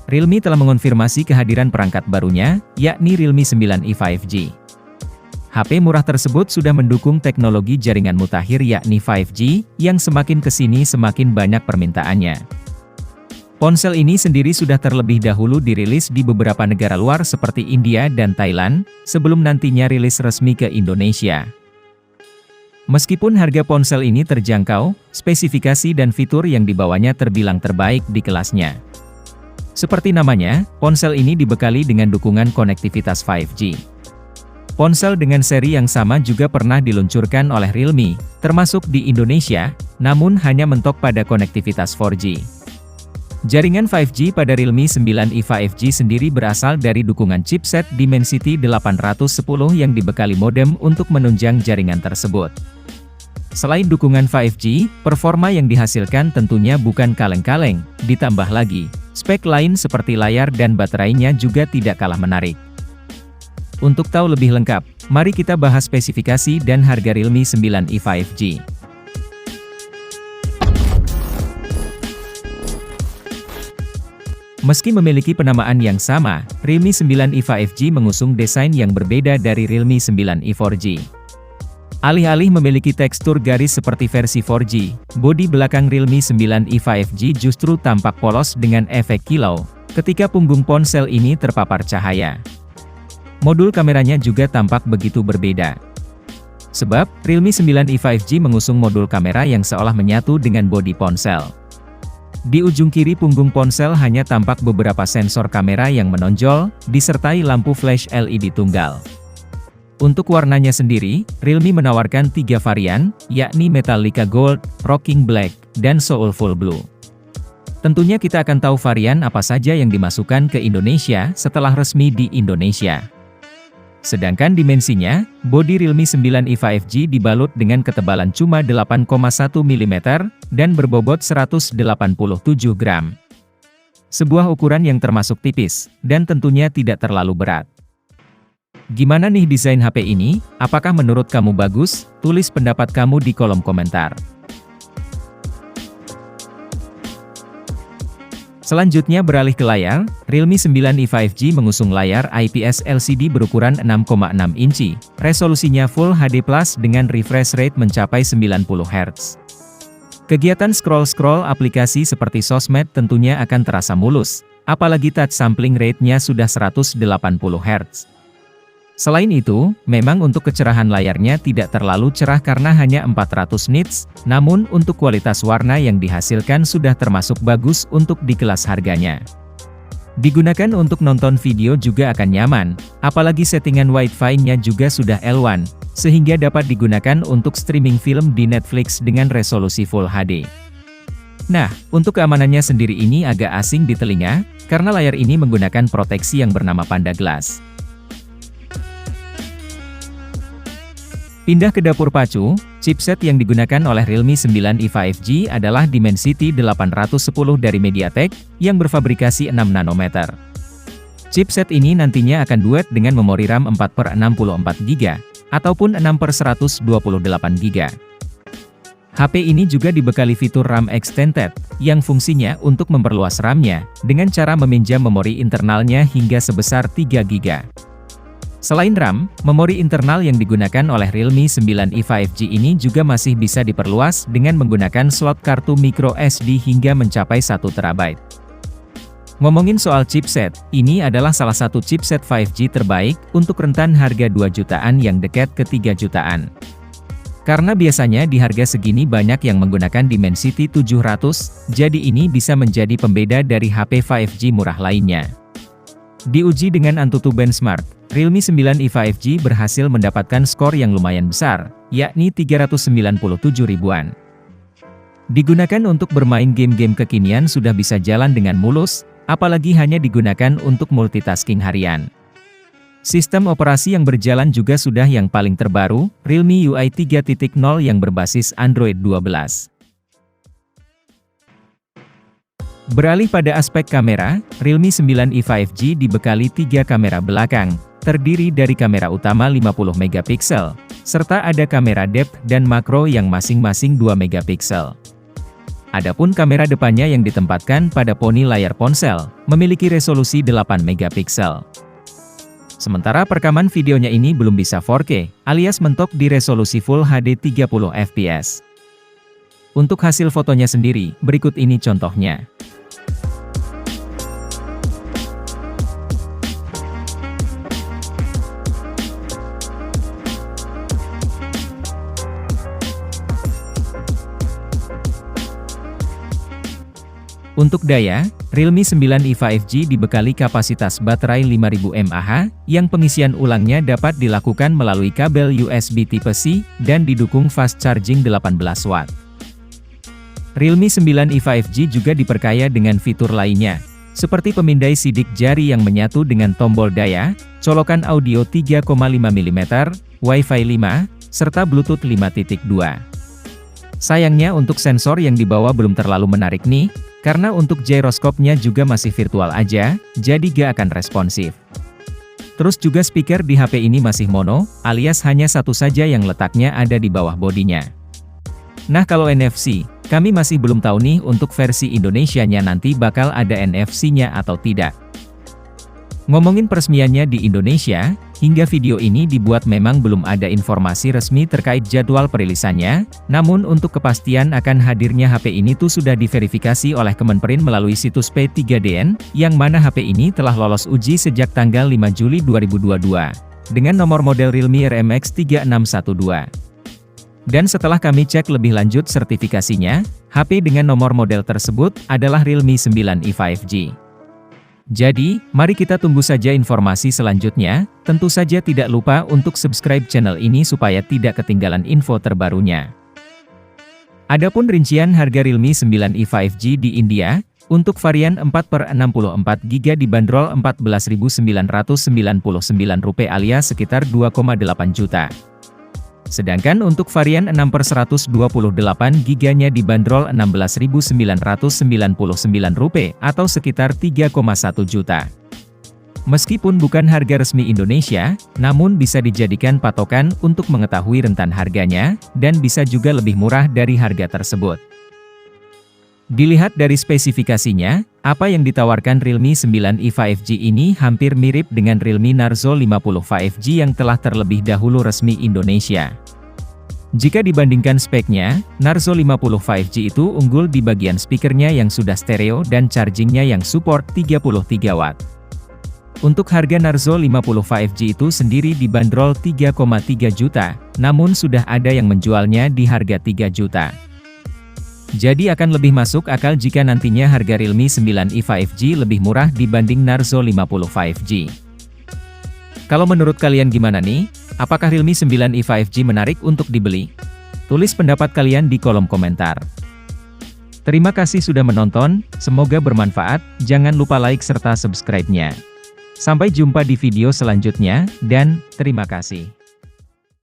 Realme telah mengonfirmasi kehadiran perangkat barunya, yakni Realme 9i 5G. HP murah tersebut sudah mendukung teknologi jaringan mutakhir yakni 5G, yang semakin kesini semakin banyak permintaannya. Ponsel ini sendiri sudah terlebih dahulu dirilis di beberapa negara luar seperti India dan Thailand, sebelum nantinya rilis resmi ke Indonesia. Meskipun harga ponsel ini terjangkau, spesifikasi dan fitur yang dibawanya terbilang terbaik di kelasnya. Seperti namanya, ponsel ini dibekali dengan dukungan konektivitas 5G. Ponsel dengan seri yang sama juga pernah diluncurkan oleh Realme, termasuk di Indonesia, namun hanya mentok pada konektivitas 4G. Jaringan 5G pada Realme 9i 5G sendiri berasal dari dukungan chipset Dimensity 810 yang dibekali modem untuk menunjang jaringan tersebut. Selain dukungan 5G, performa yang dihasilkan tentunya bukan kaleng-kaleng, ditambah lagi, spek lain seperti layar dan baterainya juga tidak kalah menarik. Untuk tahu lebih lengkap, mari kita bahas spesifikasi dan harga Realme 9i 5G. Meski memiliki penamaan yang sama, Realme 9i 5G mengusung desain yang berbeda dari Realme 9i 4G. Alih-alih memiliki tekstur garis seperti versi 4G, bodi belakang Realme 9i 5G justru tampak polos dengan efek kilau, ketika punggung ponsel ini terpapar cahaya. Modul kameranya juga tampak begitu berbeda. Sebab, Realme 9i 5G mengusung modul kamera yang seolah menyatu dengan bodi ponsel. Di ujung kiri punggung ponsel hanya tampak beberapa sensor kamera yang menonjol, disertai lampu flash LED tunggal. Untuk warnanya sendiri, Realme menawarkan 3 varian, yakni Metallica Gold, Rocking Black, dan Soulful Blue. Tentunya kita akan tahu varian apa saja yang dimasukkan ke Indonesia setelah resmi di Indonesia. Sedangkan dimensinya, bodi Realme 9i 5G dibalut dengan ketebalan cuma 8,1 mm, dan berbobot 187 gram. Sebuah ukuran yang termasuk tipis, dan tentunya tidak terlalu berat. Gimana nih desain HP ini? Apakah menurut kamu bagus? Tulis pendapat kamu di kolom komentar. Selanjutnya beralih ke layar, Realme 9i 5G mengusung layar IPS LCD berukuran 6,6 inci, resolusinya Full HD+ dengan refresh rate mencapai 90 Hz. Kegiatan scroll-scroll aplikasi seperti sosmed tentunya akan terasa mulus, apalagi touch sampling rate-nya sudah 180 Hz. Selain itu, memang untuk kecerahan layarnya tidak terlalu cerah karena hanya 400 nits, namun untuk kualitas warna yang dihasilkan sudah termasuk bagus untuk di kelas harganya. Digunakan untuk nonton video juga akan nyaman, apalagi settingan Wi-Fi-nya juga sudah L1, sehingga dapat digunakan untuk streaming film di Netflix dengan resolusi Full HD. Nah, untuk keamanannya sendiri ini agak asing di telinga, karena layar ini menggunakan proteksi yang bernama Panda Glass. Pindah ke dapur pacu, chipset yang digunakan oleh Realme 9i 5G adalah Dimensity 810 dari MediaTek, yang berfabrikasi 6 nanometer. Chipset ini nantinya akan duet dengan memori RAM 4/64GB, ataupun 6/128GB. HP ini juga dibekali fitur RAM Extended, yang fungsinya untuk memperluas RAM-nya, dengan cara meminjam memori internalnya hingga sebesar 3GB. Selain RAM, memori internal yang digunakan oleh Realme 9i 5G ini juga masih bisa diperluas dengan menggunakan slot kartu micro SD hingga mencapai 1 TB. Ngomongin soal chipset, ini adalah salah satu chipset 5G terbaik untuk rentan harga 2 jutaan yang dekat ke 3 jutaan. Karena biasanya di harga segini banyak yang menggunakan Dimensity 700, jadi ini bisa menjadi pembeda dari HP 5G murah lainnya. Diuji dengan Antutu Benchmark, Realme 9i 5G berhasil mendapatkan skor yang lumayan besar, yakni 397 ribuan. Digunakan untuk bermain game-game kekinian sudah bisa jalan dengan mulus, apalagi hanya digunakan untuk multitasking harian. Sistem operasi yang berjalan juga sudah yang paling terbaru, Realme UI 3.0 yang berbasis Android 12. Beralih pada aspek kamera, Realme 9i 5G dibekali 3 kamera belakang, terdiri dari kamera utama 50 megapiksel, serta ada kamera depth dan makro yang masing-masing 2 megapiksel. Adapun kamera depannya yang ditempatkan pada poni layar ponsel, memiliki resolusi 8 megapiksel. Sementara perekaman videonya ini belum bisa 4K, alias mentok di resolusi Full HD 30 fps. Untuk hasil fotonya sendiri, berikut ini contohnya. Untuk daya, Realme 9i 5G dibekali kapasitas baterai 5000 mAh, yang pengisian ulangnya dapat dilakukan melalui kabel USB Type-C, dan didukung fast charging 18 Watt. Realme 9i 5G juga diperkaya dengan fitur lainnya, seperti pemindai sidik jari yang menyatu dengan tombol daya, colokan audio 3,5 mm, Wi-Fi 5, serta Bluetooth 5.2. Sayangnya untuk sensor yang dibawa belum terlalu menarik nih, karena untuk gyroscope-nya juga masih virtual aja, jadi gak akan responsif. Terus juga speaker di HP ini masih mono, alias hanya satu saja yang letaknya ada di bawah bodinya. Nah kalau NFC, kami masih belum tahu nih untuk versi Indonesianya nanti bakal ada NFC-nya atau tidak. Ngomongin peresmiannya di Indonesia, hingga video ini dibuat memang belum ada informasi resmi terkait jadwal perilisannya, namun untuk kepastian akan hadirnya HP ini tuh sudah diverifikasi oleh Kemenperin melalui situs P3DN, yang mana HP ini telah lolos uji sejak tanggal 5 Juli 2022, dengan nomor model Realme RMX 3612. Dan setelah kami cek lebih lanjut sertifikasinya, HP dengan nomor model tersebut adalah Realme 9i 5G. Jadi, mari kita tunggu saja informasi selanjutnya, tentu saja tidak lupa untuk subscribe channel ini supaya tidak ketinggalan info terbarunya. Adapun rincian harga Realme 9i 5G di India, untuk varian 4/64GB dibanderol Rp14.999 alias sekitar 2,8 juta. Sedangkan untuk varian 6/128GB-nya dibanderol Rp16.999 atau sekitar 3,1 juta. Meskipun bukan harga resmi Indonesia, namun bisa dijadikan patokan untuk mengetahui rentan harganya, dan bisa juga lebih murah dari harga tersebut. Dilihat dari spesifikasinya, apa yang ditawarkan Realme 9i 5G ini hampir mirip dengan Realme Narzo 50 5G yang telah terlebih dahulu resmi Indonesia. Jika dibandingkan speknya, Narzo 50 5G itu unggul di bagian speakernya yang sudah stereo dan chargingnya yang support 33 Watt. Untuk harga Narzo 50 5G itu sendiri dibanderol 3,3 juta, namun sudah ada yang menjualnya di harga 3 juta. Jadi akan lebih masuk akal jika nantinya harga Realme 9i 5G lebih murah dibanding Narzo 50 5G. Kalau menurut kalian gimana nih? Apakah Realme 9i 5G menarik untuk dibeli? Tulis pendapat kalian di kolom komentar. Terima kasih sudah menonton, semoga bermanfaat, jangan lupa like serta subscribe-nya. Sampai jumpa di video selanjutnya, dan terima kasih.